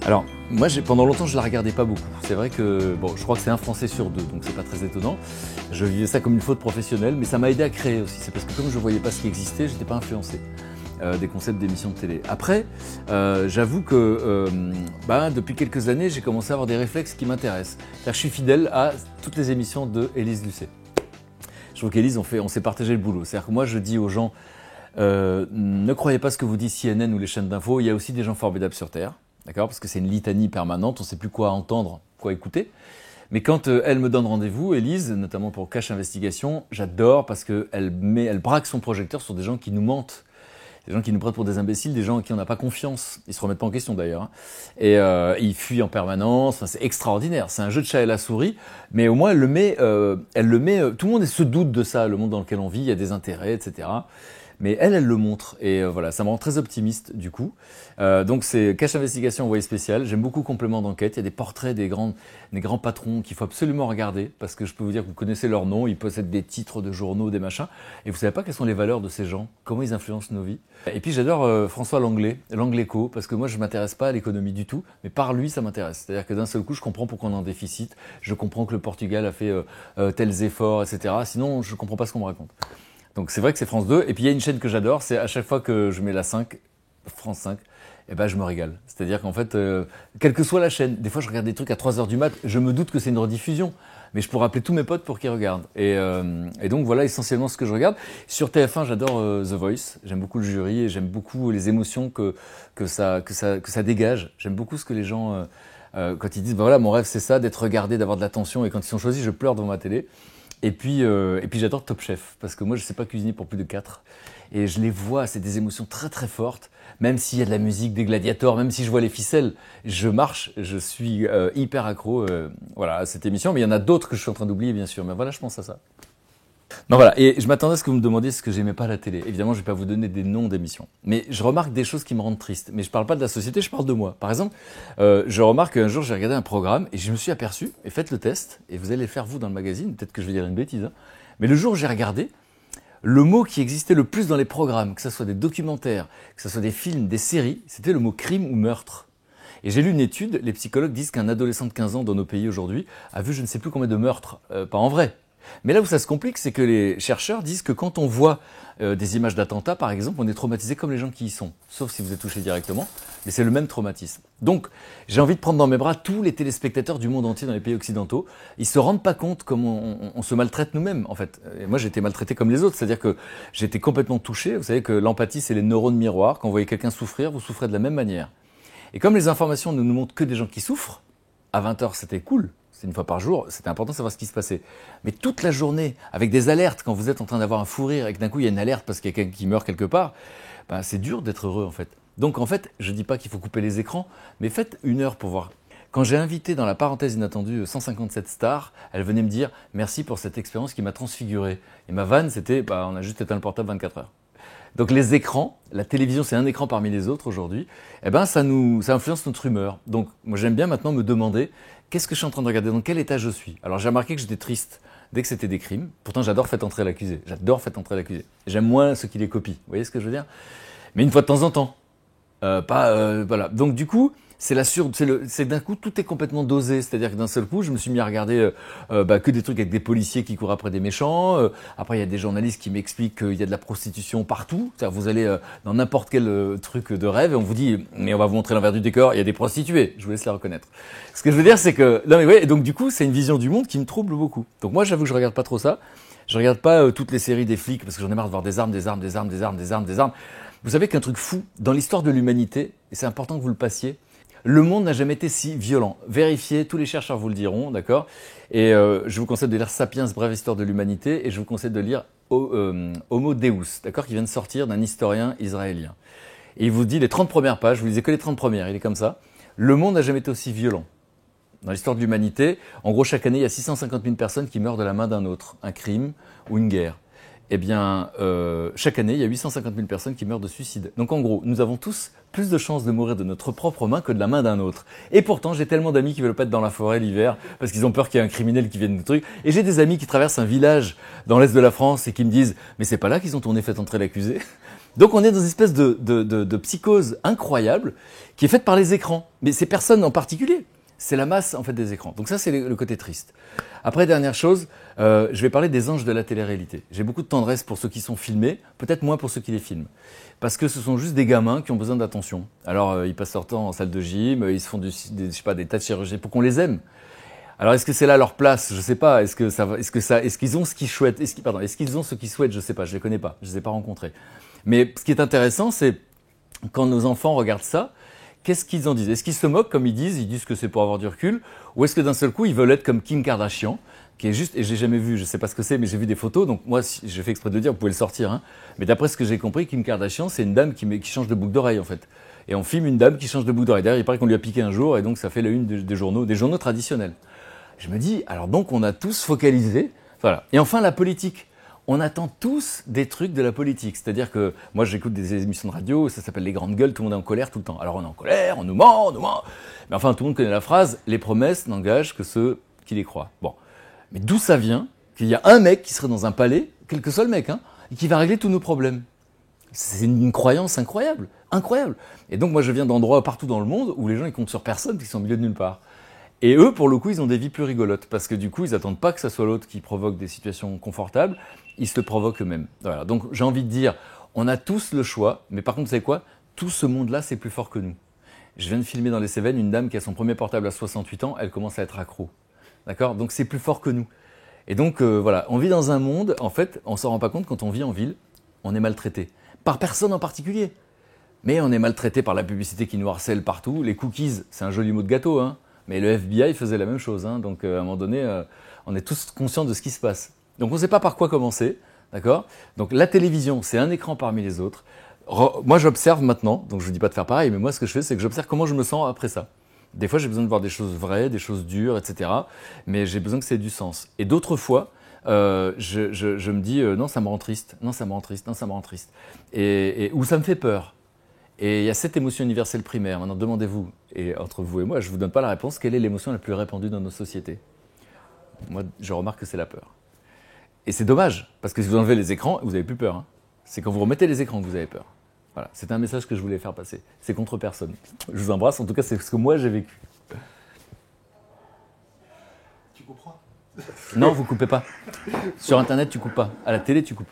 Alors, moi, pendant longtemps, je la regardais pas beaucoup. C'est vrai que, bon, je crois que c'est un Français sur deux, donc c'est pas très étonnant. Je vivais ça comme une faute professionnelle, mais ça m'a aidé à créer aussi. C'est parce que comme je voyais pas ce qui existait, j'étais pas influencé des concepts d'émissions de télé. Après, j'avoue que depuis quelques années, j'ai commencé à avoir des réflexes qui m'intéressent. C'est-à-dire que je suis fidèle à toutes les émissions de Élise Lucet. Je trouve qu'Élise, on s'est partagé le boulot. C'est-à-dire que moi, je dis aux gens, ne croyez pas ce que vous dit CNN ou les chaînes d'infos, il y a aussi des gens formidables sur Terre. D'accord ? Parce que c'est une litanie permanente, on ne sait plus quoi entendre, quoi écouter. Mais quand elle me donne rendez-vous, Élise, notamment pour Cache Investigation, j'adore parce qu'elle braque son projecteur sur des gens qui nous mentent. Des gens qui nous prennent pour des imbéciles, des gens en qui on n'a pas confiance. Ils se remettent pas en question d'ailleurs. Hein. Et ils fuient en permanence. Enfin, c'est extraordinaire. C'est un jeu de chat et la souris. Mais au moins, elle le met. Tout le monde se doute de ça. Le monde dans lequel on vit, il y a des intérêts, etc. Mais elle le montre. Et voilà, ça me rend très optimiste du coup. Donc c'est Cache Investigation envoyé spécial. J'aime beaucoup Complément d'enquête. Il y a des portraits des grands patrons qu'il faut absolument regarder parce que je peux vous dire que vous connaissez leurs noms. Ils possèdent des titres de journaux, des machins. Et vous savez pas quelles sont les valeurs de ces gens, comment ils influencent nos vies. Et puis j'adore François Langlais, Langléco, parce que moi je m'intéresse pas à l'économie du tout, mais par lui ça m'intéresse. C'est-à-dire que d'un seul coup je comprends pourquoi on est en déficit. Je comprends que le Portugal a fait tels efforts, etc. Sinon je comprends pas ce qu'on me raconte. Donc c'est vrai que c'est France 2. Et puis il y a une chaîne que j'adore, c'est à chaque fois que je mets la 5, France 5, eh ben je me régale. C'est-à-dire qu'en fait, quelle que soit la chaîne, des fois je regarde des trucs à 3h du mat, je me doute que c'est une rediffusion, mais je pourrais appeler tous mes potes pour qu'ils regardent. Et donc voilà essentiellement ce que je regarde. Sur TF1, j'adore The Voice, j'aime beaucoup le jury et j'aime beaucoup les émotions que ça dégage. J'aime beaucoup ce que les gens, quand ils disent, voilà, mon rêve c'est ça, d'être regardé, d'avoir de l'attention, et quand ils sont choisis, je pleure devant ma télé. Et puis j'adore Top Chef, parce que moi je sais pas cuisiner pour plus de 4. Et je les vois, c'est des émotions très très fortes. Même s'il y a de la musique, des gladiators, même si je vois les ficelles, je marche, je suis hyper accro voilà, à cette émission. Mais il y en a d'autres que je suis en train d'oublier bien sûr. Mais voilà, je pense à ça. Non voilà, et je m'attendais à ce que vous me demandiez ce que j'aimais pas à la télé. Évidemment, je vais pas vous donner des noms d'émissions. Mais je remarque des choses qui me rendent triste. Mais je parle pas de la société, je parle de moi. Par exemple, je remarque qu'un jour j'ai regardé un programme et je me suis aperçu, et faites le test, et vous allez le faire vous dans le magazine, peut-être que je vais dire une bêtise, hein. Mais le jour où j'ai regardé, le mot qui existait le plus dans les programmes, que ce soit des documentaires, que ce soit des films, des séries, c'était le mot crime ou meurtre. Et j'ai lu une étude, les psychologues disent qu'un adolescent de 15 ans dans nos pays aujourd'hui a vu je ne sais plus combien de meurtres, pas en vrai. Mais là où ça se complique, c'est que les chercheurs disent que quand on voit des images d'attentats, par exemple, on est traumatisé comme les gens qui y sont. Sauf si vous êtes touché directement, mais c'est le même traumatisme. Donc, j'ai envie de prendre dans mes bras tous les téléspectateurs du monde entier dans les pays occidentaux. Ils se rendent pas compte comment on se maltraite nous-mêmes, en fait. Et moi, j'ai été maltraité comme les autres, c'est-à-dire que j'ai été complètement touché. Vous savez que l'empathie, c'est les neurones miroirs. Quand vous voyez quelqu'un souffrir, vous souffrez de la même manière. Et comme les informations ne nous montrent que des gens qui souffrent, à 20h, c'était cool. C'est une fois par jour, c'était important de savoir ce qui se passait. Mais toute la journée, avec des alertes, quand vous êtes en train d'avoir un fou rire et que d'un coup il y a une alerte parce qu'il y a quelqu'un qui meurt quelque part, c'est dur d'être heureux en fait. Donc en fait, je dis pas qu'il faut couper les écrans, mais faites 1 heure pour voir. Quand j'ai invité dans la parenthèse inattendue 157 stars, elle venait me dire merci pour cette expérience qui m'a transfiguré. Et ma vanne, c'était on a juste éteint le portable 24 heures. Donc les écrans, la télévision c'est un écran parmi les autres aujourd'hui, ça influence notre humeur. Donc moi j'aime bien maintenant me demander qu'est-ce que je suis en train de regarder, dans quel état je suis. Alors j'ai remarqué que j'étais triste dès que c'était des crimes, pourtant j'adore Faites entrer l'accusé, J'aime moins ceux qui les copient, vous voyez ce que je veux dire ? Mais une fois de temps en temps, voilà. Donc du coup, c'est d'un coup tout est complètement dosé, c'est-à-dire que d'un seul coup je me suis mis à regarder que des trucs avec des policiers qui courent après des méchants, après il y a des journalistes qui m'expliquent qu'il y a de la prostitution partout, c'est-à-dire vous allez dans n'importe quel truc de rêve et on vous dit mais on va vous montrer l'envers du décor, il y a des prostituées, je vous laisse la reconnaître. Ce que je veux dire c'est que non mais ouais, et donc du coup c'est une vision du monde qui me trouble beaucoup. Donc moi j'avoue que je regarde pas trop ça, je regarde pas toutes les séries des flics parce que j'en ai marre de voir des armes. Vous savez qu'un truc fou dans l'histoire de l'humanité, et c'est important que vous le passiez, le monde n'a jamais été si violent. Vérifiez, tous les chercheurs vous le diront, d'accord ? Et je vous conseille de lire Sapiens, brève histoire de l'humanité, et je vous conseille de lire Homo Deus, d'accord ? Qui vient de sortir d'un historien israélien. Et il vous dit les 30 premières pages, vous lisez que les 30 premières, il est comme ça. Le monde n'a jamais été aussi violent. Dans l'histoire de l'humanité, en gros, chaque année, il y a 650 000 personnes qui meurent de la main d'un autre, un crime ou une guerre. Eh bien, chaque année, il y a 850 000 personnes qui meurent de suicide. Donc en gros, nous avons tous plus de chances de mourir de notre propre main que de la main d'un autre. Et pourtant, j'ai tellement d'amis qui veulent pas être dans la forêt l'hiver parce qu'ils ont peur qu'il y ait un criminel qui vienne de truc. Et j'ai des amis qui traversent un village dans l'est de la France et qui me disent « Mais c'est pas là qu'ils ont tourné Faites entrer l'accusé ?» Donc on est dans une espèce de psychose incroyable qui est faite par les écrans. Mais c'est personne en particulier. C'est la masse en fait des écrans. Donc ça c'est le côté triste. Après, dernière chose, je vais parler des anges de la télé-réalité. J'ai beaucoup de tendresse pour ceux qui sont filmés, peut-être moins pour ceux qui les filment. Parce que ce sont juste des gamins qui ont besoin d'attention. Alors ils passent leur temps en salle de gym, ils se font des tas de chirurgies pour qu'on les aime. Alors est-ce que c'est là leur place? Je sais pas. Est-ce qu'ils ont ce qu'ils souhaitent? Est-ce qu'ils ont ce qu'ils souhaitent? Je sais pas. Je les connais pas. Je les ai pas rencontrés. Mais ce qui est intéressant, c'est quand nos enfants regardent ça, qu'est-ce qu'ils en disent? Est-ce qu'ils se moquent comme ils disent que c'est pour avoir du recul? Ou est-ce que d'un seul coup, ils veulent être comme Kim Kardashian, qui est juste, et j'ai jamais vu, je sais pas ce que c'est, mais j'ai vu des photos, donc moi, j'ai fait exprès de le dire, vous pouvez le sortir, hein. Mais d'après ce que j'ai compris, Kim Kardashian, c'est une dame qui change de boucle d'oreille, en fait. Et on filme une dame qui change de boucle d'oreille. D'ailleurs, il paraît qu'on lui a piqué un jour, et donc ça fait la une des journaux traditionnels. Je me dis, alors donc on a tous focalisé, voilà. Et enfin, la politique. On attend tous des trucs de la politique. C'est-à-dire que moi, j'écoute des émissions de radio, ça s'appelle Les Grandes Gueules, tout le monde est en colère tout le temps. Alors on est en colère, on nous ment, on nous ment. Mais enfin, tout le monde connaît la phrase, les promesses n'engagent que ceux qui les croient. Bon. Mais d'où ça vient qu'il y a un mec qui serait dans un palais, quel que soit le mec, hein, et qui va régler tous nos problèmes? C'est une croyance incroyable, incroyable. Et donc moi, je viens d'endroits partout dans le monde où les gens, ils comptent sur personne, qui sont au milieu de nulle part. Et eux, pour le coup, ils ont des vies plus rigolotes, parce que du coup, ils n'attendent pas que ça soit l'autre qui provoque des situations confortables, ils se le provoquent eux-mêmes. Voilà. Donc j'ai envie de dire, on a tous le choix, mais par contre, vous savez quoi? Tout ce monde-là, c'est plus fort que nous. Je viens de filmer dans les Cévennes une dame qui a son premier portable à 68 ans, elle commence à être accro. D'accord? Donc c'est plus fort que nous. Et donc voilà, on vit dans un monde, en fait, on s'en rend pas compte, quand on vit en ville, on est maltraité. Par personne en particulier. Mais on est maltraité par la publicité qui nous harcèle partout. Les cookies, c'est un joli mot de gâteau, hein. Mais le FBI faisait la même chose, hein. Donc à un moment donné, on est tous conscients de ce qui se passe. Donc on ne sait pas par quoi commencer, d'accord? Donc la télévision, c'est un écran parmi les autres. Moi j'observe maintenant, donc je ne vous dis pas de faire pareil, mais moi ce que je fais, c'est que j'observe comment je me sens après ça. Des fois j'ai besoin de voir des choses vraies, des choses dures, etc. Mais j'ai besoin que ça ait du sens. Et d'autres fois, je me dis non, ça me rend triste, non, ça me rend triste, non, ça me rend triste. Ou ça me fait peur. Et il y a cette émotion universelle primaire. Maintenant, demandez-vous, et entre vous et moi, je ne vous donne pas la réponse, quelle est l'émotion la plus répandue dans nos sociétés? Moi, je remarque que c'est la peur. Et c'est dommage, parce que si vous enlevez les écrans, vous n'avez plus peur, hein. C'est quand vous remettez les écrans que vous avez peur. Voilà, c'est un message que je voulais faire passer. C'est contre personne. Je vous embrasse, en tout cas, c'est ce que moi j'ai vécu. Tu comprends? Non, vous coupez pas. Sur Internet, tu coupes pas. À la télé, tu coupes.